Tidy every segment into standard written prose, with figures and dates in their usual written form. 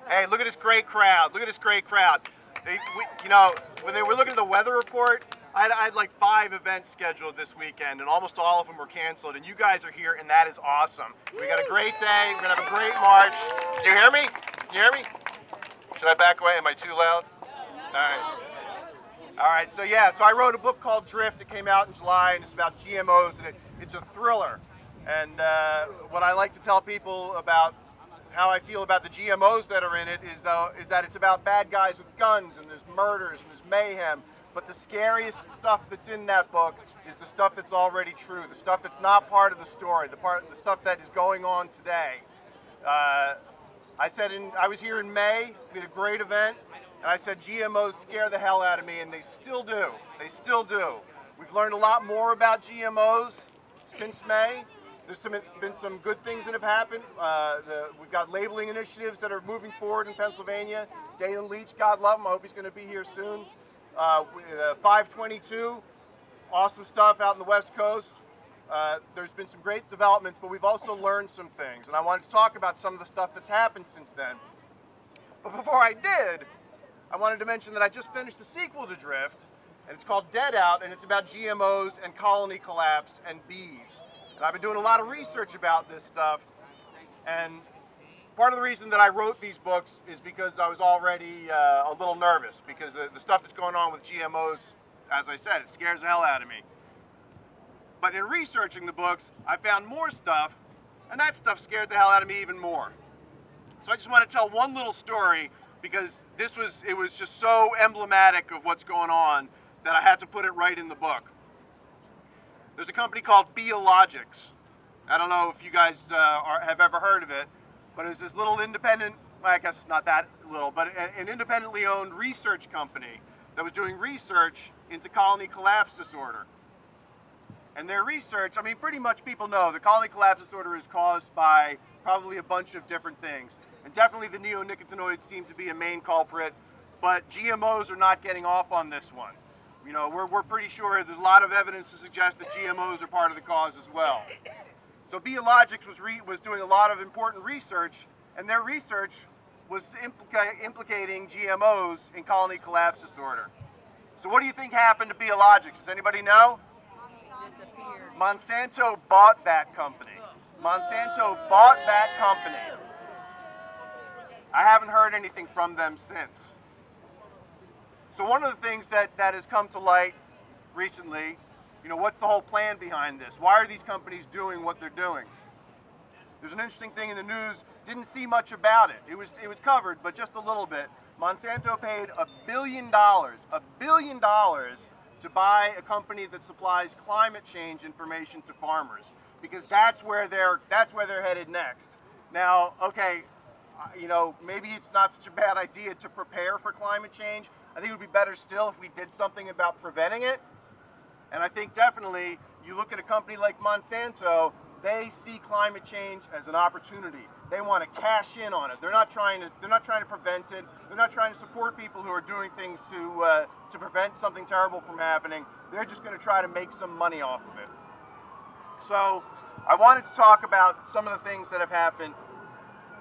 Hey, look at this great crowd. Look at this great crowd. You know, when they were looking at the weather report, I had like 5 events scheduled this weekend, and almost all of them were canceled. And you guys are here, and that is awesome. We got a great day. We're gonna have a great march. You hear me? You hear me? Should I back away? Am I too loud? All right. All right. So yeah. So I wrote a book called Drift. It came out in July, and it's about GMOs, and it's a thriller. And what I like to tell people about how I feel about the GMOs that are in it is that it's about bad guys with guns, and there's murders, and there's mayhem. But the scariest stuff that's in that book is the stuff that's already true, the stuff that's not part of the story, the stuff that is going on today. I was here in May, we had a great event, and I said GMOs scare the hell out of me, and they still do. They still do. We've learned a lot more about GMOs since May. There's been some good things that have happened. We've got labeling initiatives that are moving forward in Pennsylvania. Dalen Leach, God love him, I hope he's going to be here soon. 522, awesome stuff out in the West Coast. There's been some great developments, but we've also learned some things, and I wanted to talk about some of the stuff that's happened since then. But before I did, I wanted to mention that I just finished the sequel to Drift, and it's called Dead Out, and it's about GMOs and colony collapse and bees. And I've been doing a lot of research about this stuff, and part of the reason that I wrote these books is because I was already a little nervous, because the stuff that's going on with GMOs, as I said, it scares the hell out of me. But in researching the books, I found more stuff, and that stuff scared the hell out of me even more. So I just want to tell one little story, because it was just so emblematic of what's going on that I had to put it right in the book. There's a company called Biologics. I don't know if you guys have ever heard of it, but it's this little independent, well, I guess it's not that little, but an independently owned research company that was doing research into colony collapse disorder. And their research, I mean, pretty much people know the colony collapse disorder is caused by probably a bunch of different things. And definitely the neonicotinoids seem to be a main culprit, but GMOs are not getting off on this one. You know, we're pretty sure there's a lot of evidence to suggest that GMOs are part of the cause as well. So Biologics was doing a lot of important research, and their research was implicating GMOs in colony collapse disorder. So what do you think happened to Biologics? Does anybody know? Disappeared. Monsanto bought that company. Monsanto bought that company. I haven't heard anything from them since. So one of the things that has come to light recently, you know, what's the whole plan behind this? Why are these companies doing what they're doing? There's an interesting thing in the news, didn't see much about it. It was covered, but just a little bit. Monsanto paid $1 billion to buy a company that supplies climate change information to farmers, because that's where they're headed next. Now, okay, you know, maybe it's not such a bad idea to prepare for climate change. I think it would be better still if we did something about preventing it. And I think definitely, you look at a company like Monsanto, they see climate change as an opportunity. They want to cash in on it. They're not trying to prevent it. They're not trying to support people who are doing things to prevent something terrible from happening. They're just going to try to make some money off of it. So I wanted to talk about some of the things that have happened.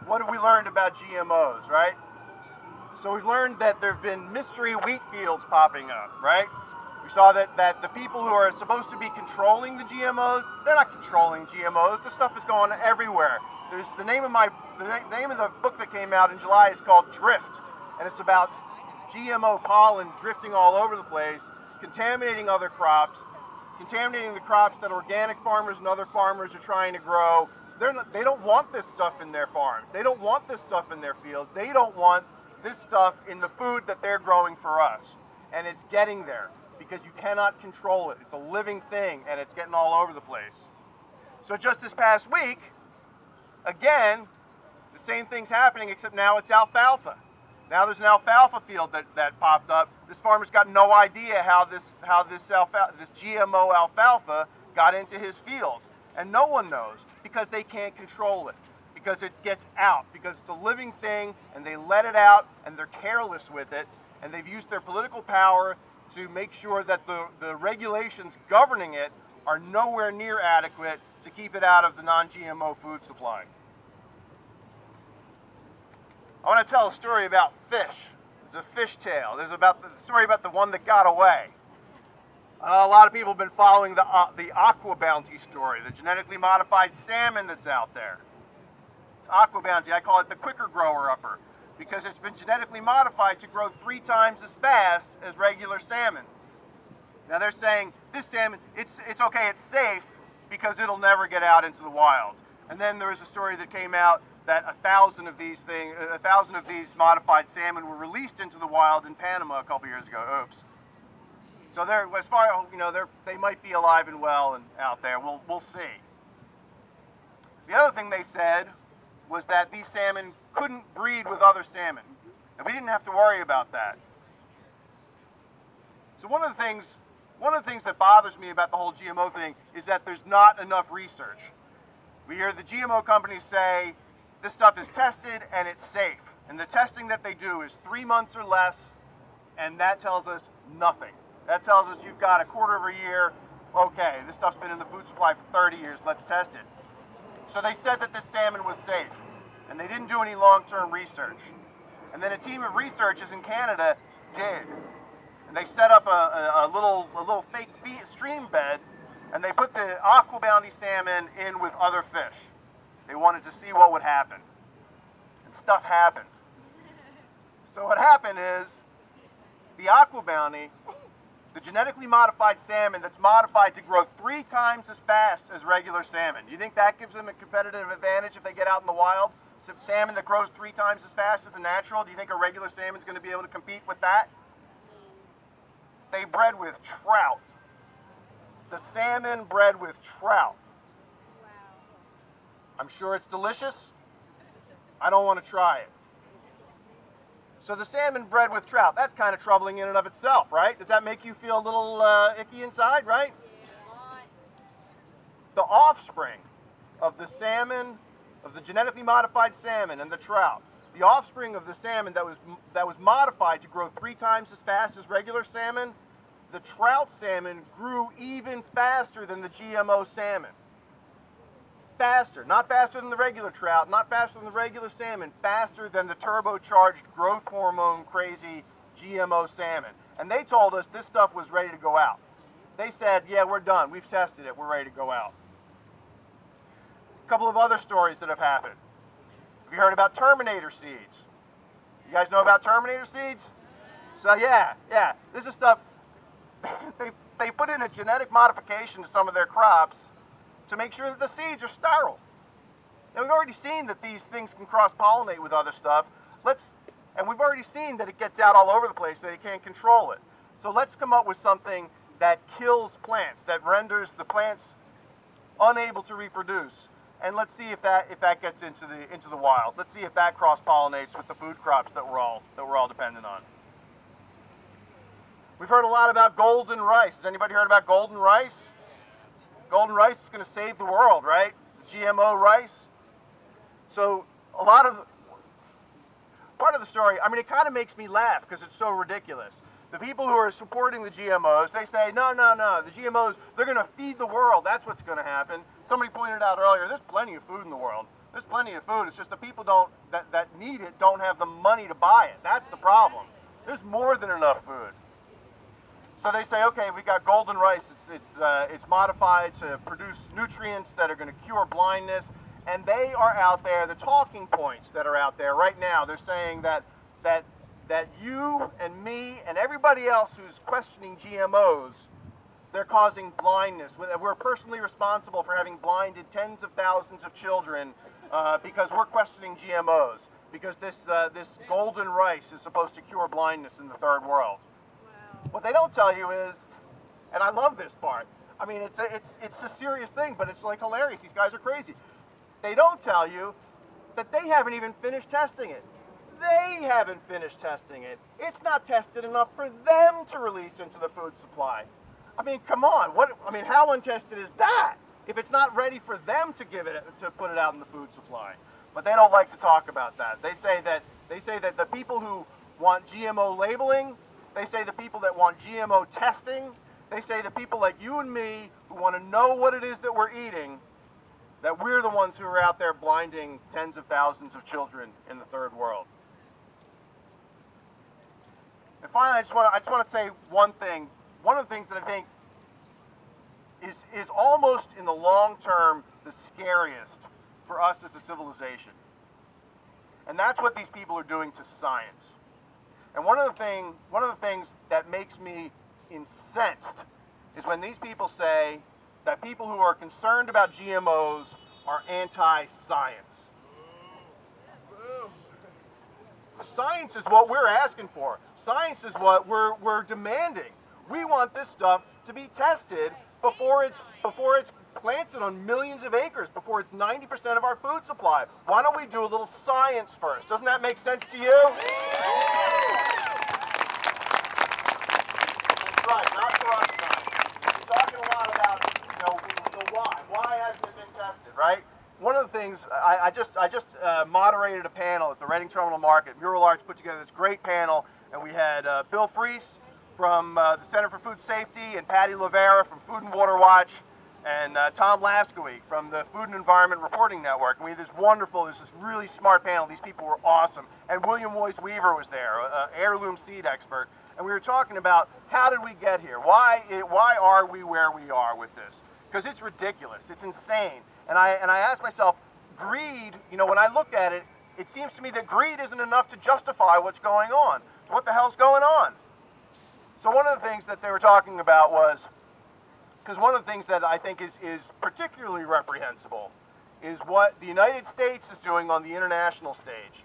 What have we learned about GMOs, right? So we've learned that there have been mystery wheat fields popping up, right? We saw that the people who are supposed to be controlling the GMOs, they're not controlling GMOs. This stuff is going everywhere. There's the name of the book that came out in July is called Drift, and it's about GMO pollen drifting all over the place, contaminating other crops, contaminating the crops that organic farmers and other farmers are trying to grow. They don't want this stuff in their farms. They don't want this stuff in their fields. They don't want this stuff in the food that they're growing for us. And it's getting there because you cannot control it. It's a living thing, and it's getting all over the place. So just this past week, again, the same thing's happening, except now it's alfalfa. Now there's an alfalfa field that popped up. This farmer's got no idea how this GMO alfalfa got into his fields. And no one knows, because they can't control it, because it gets out, because it's a living thing, and they let it out, and they're careless with it, and they've used their political power to make sure that the regulations governing it are nowhere near adequate to keep it out of the non-GMO food supply. I want to tell a story about fish. There's a fish tale. There's about the story about the one that got away. A lot of people have been following the Aqua Bounty story, the genetically modified salmon that's out there. It's Aqua Bounty. I call it the quicker grower upper because it's been genetically modified to grow 3 times as fast as regular salmon. Now they're saying this salmon, it's okay, it's safe because it'll never get out into the wild. And then there was a story that came out that 1,000 of these modified salmon were released into the wild in Panama a couple years ago. Oops. So they're, as far as you know, they might be alive and well and out there. We'll see. The other thing they said was that these salmon couldn't breed with other salmon, and we didn't have to worry about that. So one of the things that bothers me about the whole GMO thing is that there's not enough research. We hear the GMO companies say this stuff is tested and it's safe, and the testing that they do is 3 months or less, and that tells us nothing. That tells us you've got a quarter of a year. Okay, this stuff's been in the food supply for 30 years, let's test it. So they said that this salmon was safe, and they didn't do any long-term research. And then a team of researchers in Canada did. And they set up a little fake stream bed, and they put the Aqua Bounty salmon in with other fish. They wanted to see what would happen. And stuff happened. So what happened is, the Aqua Bounty, the genetically modified salmon that's modified to grow 3 times as fast as regular salmon. Do you think that gives them a competitive advantage if they get out in the wild? Some salmon that grows 3 times as fast as the natural, do you think a regular salmon is going to be able to compete with that? They bred with trout. The salmon bred with trout. Wow. I'm sure it's delicious. I don't want to try it. So the salmon bred with trout, that's kind of troubling in and of itself, right? Does that make you feel a little icky inside, right? Yeah. The offspring of the salmon, of the genetically modified salmon and the trout, the offspring of the salmon that was modified to grow 3 times as fast as regular salmon, the trout salmon grew even faster than the GMO salmon. Faster, not faster than the regular trout, not faster than the regular salmon, faster than the turbocharged growth hormone crazy GMO salmon. And they told us this stuff was ready to go out. They said, yeah, we're done. We've tested it. We're ready to go out. A couple of other stories that have happened. Have you heard about Terminator seeds? You guys know about Terminator seeds? So yeah, this is stuff, they put in a genetic modification to some of their crops to make sure that the seeds are sterile. Now we've already seen that these things can cross-pollinate with other stuff. And we've already seen that it gets out all over the place, that they can't control it. So let's come up with something that kills plants, that renders the plants unable to reproduce. And let's see if that gets into the wild. Let's see if that cross-pollinates with the food crops that we're all dependent on. We've heard a lot about golden rice. Has anybody heard about golden rice? Golden rice is going to save the world, right? GMO rice. So part of the story, I mean, it kind of makes me laugh because it's so ridiculous. The people who are supporting the GMOs, they say, no, the GMOs, they're going to feed the world. That's what's going to happen. Somebody pointed out earlier, there's plenty of food in the world. There's plenty of food. It's just the people that need it don't have the money to buy it. That's the problem. There's more than enough food. So they say, okay, we got golden rice. It's modified to produce nutrients that are going to cure blindness, and they are out there. The talking points that are out there right now, they're saying that you and me and everybody else who's questioning GMOs, they're causing blindness. We're personally responsible for having blinded tens of thousands of children because we're questioning GMOs. Because this golden rice is supposed to cure blindness in the third world. What they don't tell you is, and I love this part, I mean, it's a serious thing, but it's like hilarious. These guys are crazy. They don't tell you that they haven't even finished testing it. They haven't finished testing it. It's not tested enough for them to release into the food supply. I mean, come on. How untested is that? If it's not ready for them to put it out in the food supply. But they don't like to talk about that. They say that the people who want GMO labeling, they say the people that want GMO testing, they say the people like you and me who want to know what it is that we're eating, that we're the ones who are out there blinding tens of thousands of children in the third world. finally, I just want to say one thing. One of the things that I think is almost in the long term the scariest for us as a civilization. And that's what these people are doing to science. And one of the things that makes me incensed is when these people say that people who are concerned about GMOs are anti-science. Science is what we're asking for. Science is what we're demanding. We want this stuff to be tested before it's planted on millions of acres, before it's 90% of our food supply. Why don't we do a little science first? Doesn't that make sense to you? That's right, not for us tonight. We're talking a lot about, the why. Why hasn't it been tested, right? One of the things, I just moderated a panel at the Reading Terminal Market. Mural Arts put together this great panel, and we had Bill Freese from the Center for Food Safety, and Patty Lavera from Food and Water Watch, and Tom Laskowey from the Food and Environment Reporting Network. And we had this really smart panel. These people were awesome. And William Woyce Weaver was there, an heirloom seed expert. And we were talking about how did we get here? Why are we where we are with this? Because it's ridiculous. It's insane. And I asked myself, greed, when I look at it, it seems to me that greed isn't enough to justify what's going on. So what the hell's going on? So one of the things that they were talking about was, because one of the things that I think is particularly reprehensible is what the United States is doing on the international stage.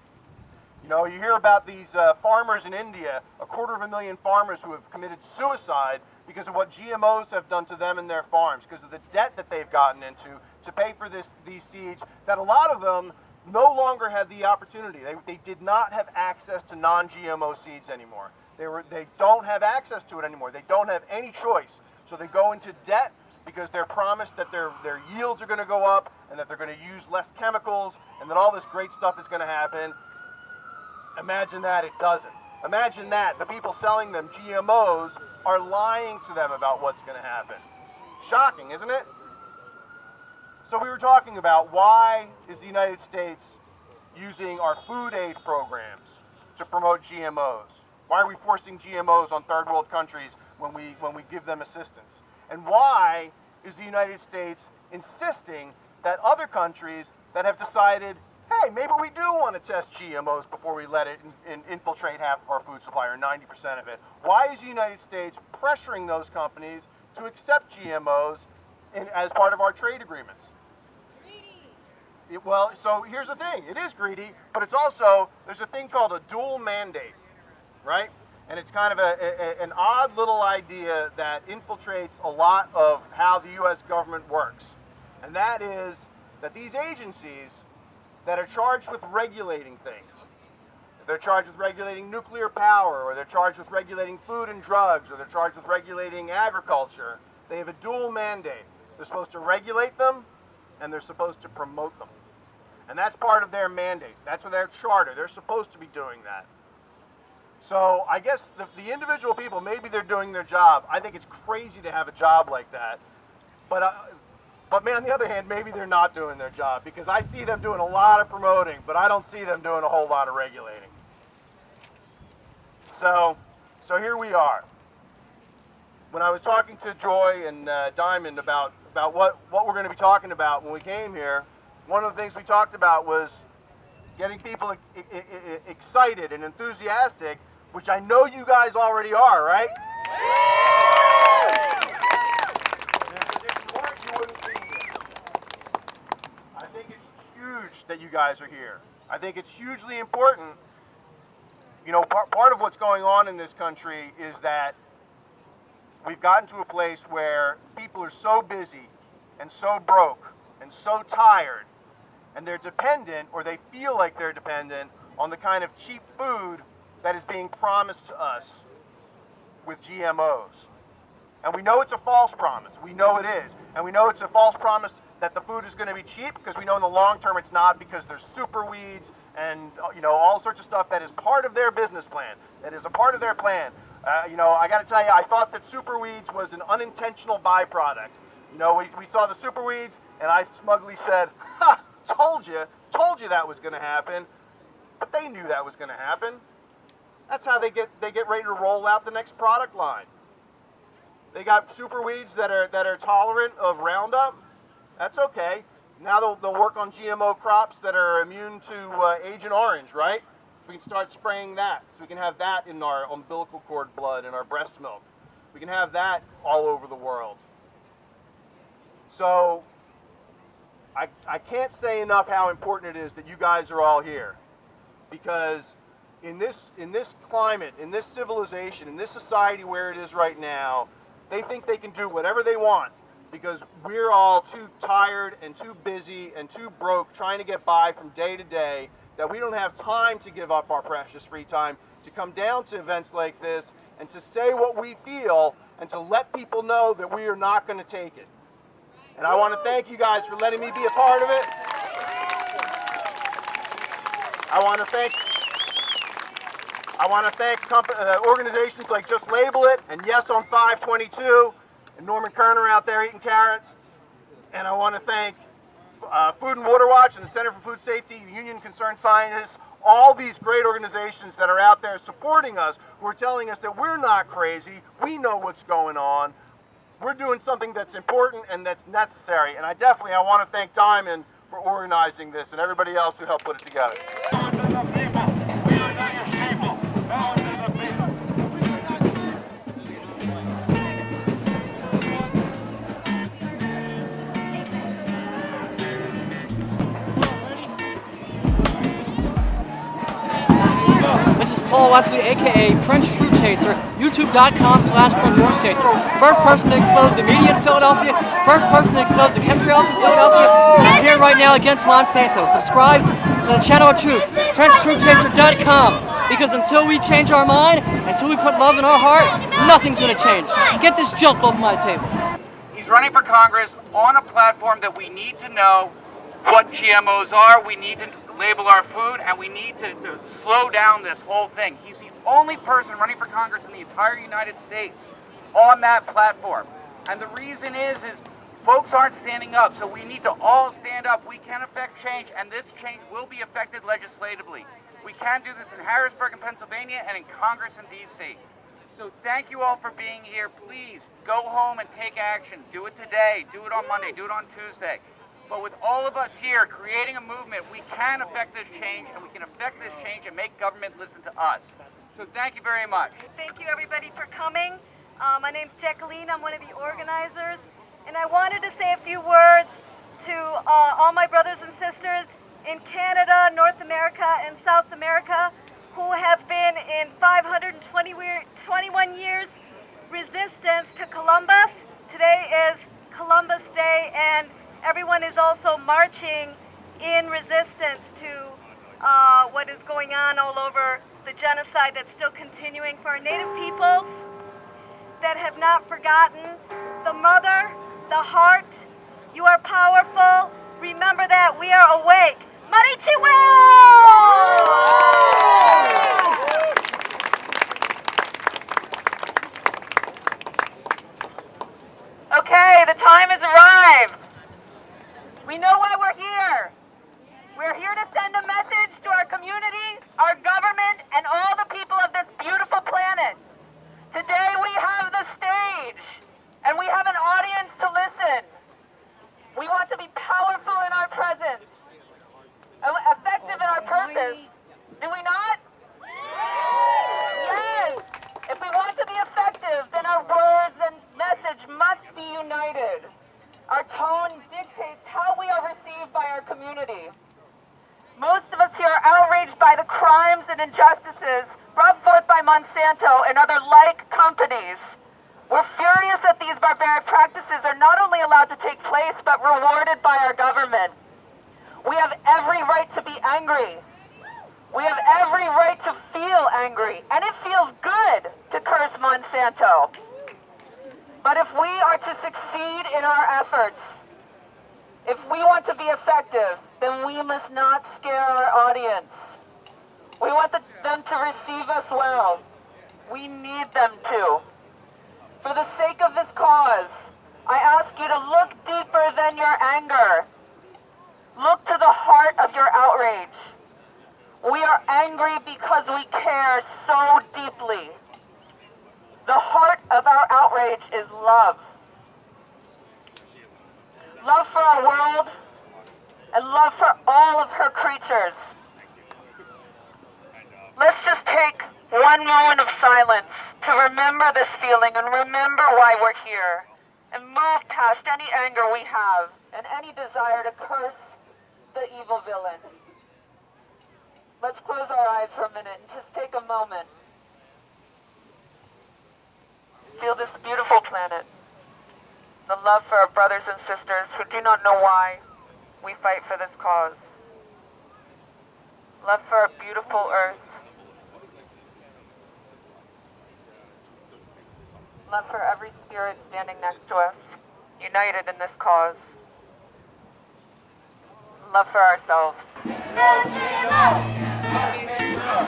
You hear about these farmers in India, 250,000 farmers who have committed suicide because of what GMOs have done to them and their farms, because of the debt that they've gotten into to pay for these seeds, that a lot of them no longer had the opportunity. They did not have access to non-GMO seeds anymore. They don't have access to it anymore. They don't have any choice. So they go into debt because they're promised that their yields are going to go up and that they're going to use less chemicals and that all this great stuff is going to happen. Imagine that it doesn't. Imagine that the people selling them GMOs are lying to them about what's going to happen. Shocking, isn't it? So we were talking about why is the United States using our food aid programs to promote GMOs? Why are we forcing GMOs on third world countries when we give them assistance? And why is the United States insisting that other countries that have decided, hey, maybe we do want to test GMOs before we let it infiltrate half of our food supply, or 90% of it. Why is the United States pressuring those companies to accept GMOs as part of our trade agreements? Greedy. Well, so here's the thing. It is greedy, but it's also, there's a thing called a dual mandate, right? And it's kind of an odd little idea that infiltrates a lot of how the U.S. government works. And that is that these agencies that are charged with regulating things, they're charged with regulating nuclear power, or they're charged with regulating food and drugs, or they're charged with regulating agriculture, they have a dual mandate. They're supposed to regulate them, and they're supposed to promote them. And that's part of their mandate. That's their charter. They're supposed to be doing that. So I guess the individual people, maybe they're doing their job. I think it's crazy to have a job like that. But man, on the other hand, maybe they're not doing their job, because I see them doing a lot of promoting, but I don't see them doing a whole lot of regulating. So here we are. When I was talking to Joy and Diamond about what we're going to be talking about when we came here, one of the things we talked about was getting people excited and enthusiastic, which I know you guys already are, right? Because if you weren't, you wouldn't be here. I think it's huge that you guys are here. I think it's hugely important. Part of what's going on in this country is that we've gotten to a place where people are so busy and so broke and so tired, and they're dependent, or they feel like they're dependent, on the kind of cheap food that is being promised to us with GMOs. And we know it's a false promise. We know it is. And we know it's a false promise that the food is going to be cheap, because we know in the long term it's not, because there's super weeds and all sorts of stuff that is part of their business plan, that is a part of their plan. I got to tell you, I thought that super weeds was an unintentional byproduct. We saw the super weeds, and I smugly said, "Ha! Told you that was going to happen." But they knew that was going to happen. That's how they get ready to roll out the next product line. They got super weeds that are tolerant of Roundup. That's okay. Now they'll work on GMO crops that are immune to Agent Orange, right? We can start spraying that, so we can have that in our umbilical cord blood and our breast milk. We can have that all over the world. So I can't say enough how important it is that you guys are all here, because in this climate, in this civilization, in this society where it is right now, they think they can do whatever they want because we're all too tired and too busy and too broke trying to get by from day to day, that we don't have time to give up our precious free time to come down to events like this and to say what we feel and to let people know that we are not going to take it. And I want to thank you guys for letting me be a part of it. I want to thank organizations like Just Label It and Yes on 522 and Norman Kerner out there eating carrots. And I want to thank Food and Water Watch and the Center for Food Safety, the Union of Concerned Scientists, all these great organizations that are out there supporting us, who are telling us that we're not crazy, we know what's going on, we're doing something that's important and that's necessary. And I want to thank Diamond for organizing this and everybody else who helped put it together. This is Paul Wesley, aka Prince True Chaser, youtube.com/Prince True Chaser. First person to expose the media in Philadelphia, first person to expose the chemtrails in Philadelphia, and I'm here right now against Monsanto. Subscribe to the channel of truth, PrinceTrueChaser.com, because until we change our mind, until we put love in our heart, nothing's going to change. Get this junk off my table. He's running for Congress on a platform that we need to know what GMOs are, we need to label our food, and we need to slow down this whole thing. He's the only person running for Congress in the entire United States on that platform. And the reason is folks aren't standing up, so we need to all stand up. We can affect change, and this change will be affected legislatively. We can do this in Harrisburg and Pennsylvania and in Congress in DC. So thank you all for being here. Please go home and take action. Do it today, do it on Monday, do it on Tuesday. But with all of us here creating a movement, we can affect this change, and we can affect this change and make government listen to us. So thank you very much. Thank you everybody for coming. My name's Jacqueline, I'm one of the organizers, and I wanted to say a few words to all my brothers and sisters in Canada, North America, and South America who have been in 521 years resistance to Columbus. Today is Columbus Day, and everyone is also marching in resistance to what is going on all over, the genocide that's still continuing for our Native peoples that have not forgotten. The mother, the heart, you are powerful. Remember that we are awake. Marichiwe! Okay, the time has arrived. We know why we're here. We're here to send a message to our community, our government, and all the people of this beautiful planet. Today we have the stage, and we have an audience to listen. We want to be powerful in our presence, effective in our purpose. Do we not? Yes. If we want to be effective, then our words and message must be united. Our tone dictates how we are received by our community. Most of us here are outraged by the crimes and injustices brought forth by Monsanto and other like companies. We're furious that these barbaric practices are not only allowed to take place, but rewarded by our government. We have every right to be angry. We have every right to feel angry, and it feels good to curse Monsanto. But if we are to succeed in our efforts, if we want to be effective, then we must not scare our audience. We want them to receive us well. We need them to. For the sake of this cause, I ask you to look deeper than your anger. Look to the heart of your outrage. We are angry because we care so deeply. The heart of our outrage is love. Love for our world and love for all of her creatures. Let's just take one moment of silence to remember this feeling and remember why we're here, and move past any anger we have and any desire to curse the evil villain. Let's close our eyes for a minute and just take a moment. Feel this beautiful planet. The love for our brothers and sisters who do not know why we fight for this cause. Love for our beautiful earth. Love for every spirit standing next to us, united in this cause. Love for ourselves. No GMO! No GMO!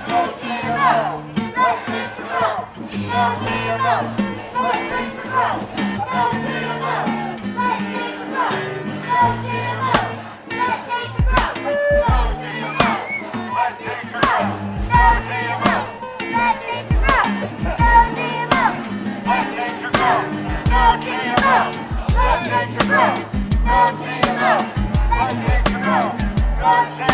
No GMO! No GMO! No GMO! No GMO! No GMO! Let nature grow! No GMO! Let nature grow! No GMO! Let nature grow! No GMO! Let nature grow! No GMO! Let nature grow! No GMO! Let nature grow! No GMO! Let nature grow! No GMO!